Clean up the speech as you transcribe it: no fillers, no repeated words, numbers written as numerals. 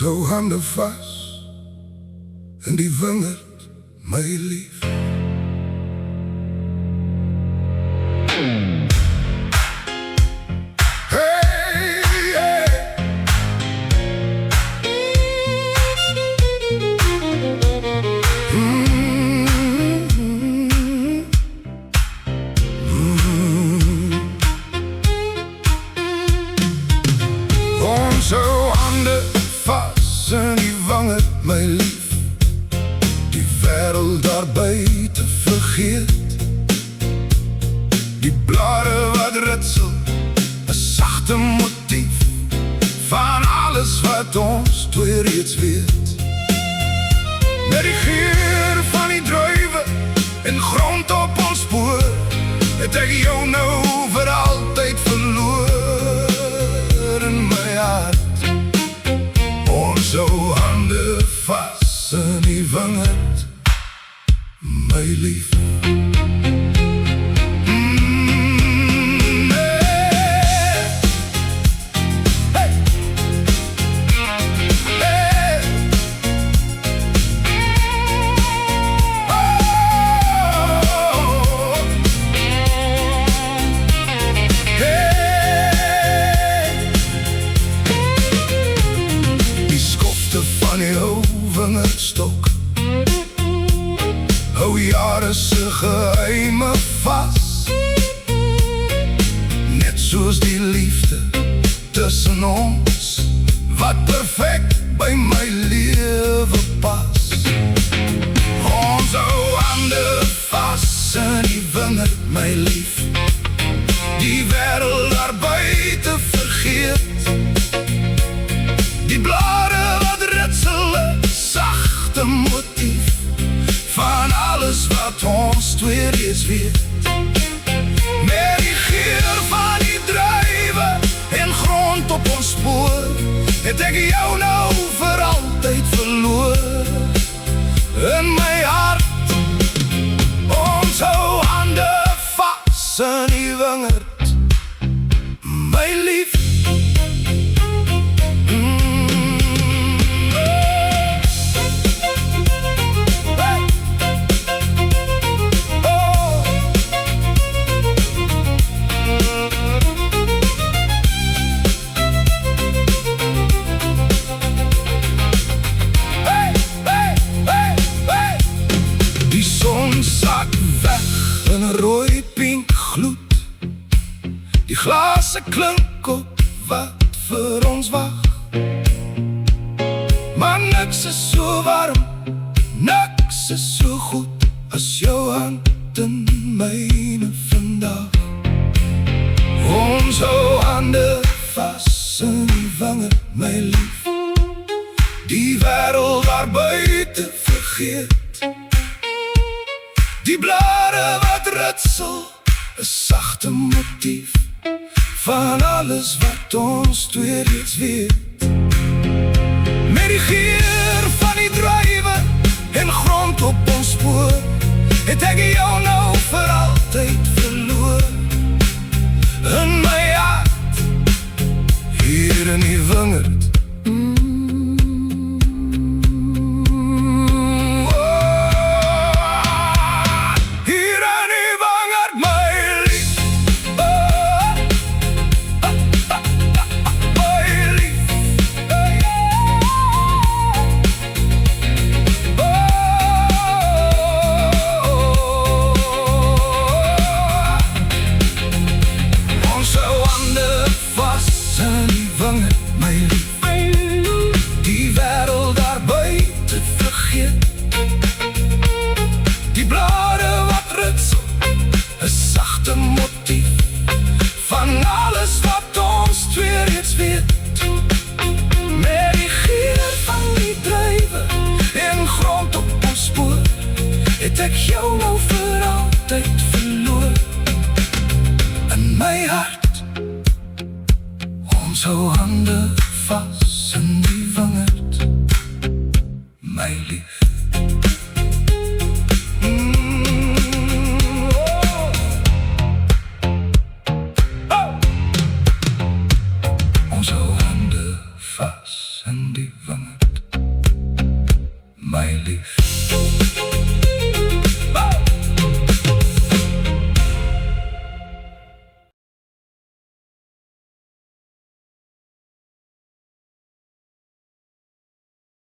hou hande vas in die wingerd, my lief. Ons hou hande vas in die wingerd, my lief. Die wêreld daar buite vergeet, die blare wat ritsel, 'n sagte motief van alles wat ons twee reeds weet. Met die geur van die druiwe en grond op ons spoor, het ek jou nou vir altyd verloor in my hart. Ons hou hande vas in die wingerd, my lief. Van die ou wingerdstok hou jare se geheime vas, net soos die liefde tussen ons, wat perfect by my lewe pas. Ons hou hande vas in die wingerd, my lief. Die wêreld daar buite vergeet, die blare wat ritsel, 'n sagte motief van alles wat ons twee reeds weet. Met die geur van die druiwe en grond op ons spoor, het ek jou nou vir altyd verloor in my hart. Ons hou hande vas in die wingerd, my lief. Die son sak weg in 'n rooi pink gloed, die glase klink op wat vir ons wag. Maar niks is so warm, niks is so goed as jou hand in myne vandag. Ons hou hande vas in die wingerd, my lief. Die wêreld daar buite vergeet, die blare wat ritsel, 'n sagte motief van alles wat ons twee reeds weet. Met die geur van die druiwe en grond op ons spoor, het ek jou nou vir altyd verloor in my hart, hier in die wingerd. My lief, die wêreld daar buite vergeet, die blare wat ritsel, 'n sagte motief van alles wat ons twee reeds weet. Met die geur van die druiwe en grond op ons spoor, het ek jou nou vir altyd verloor in my hart. Ons hou hande vas in die wingerd, my lief. Ons hou hande vas in die wingerd. lief.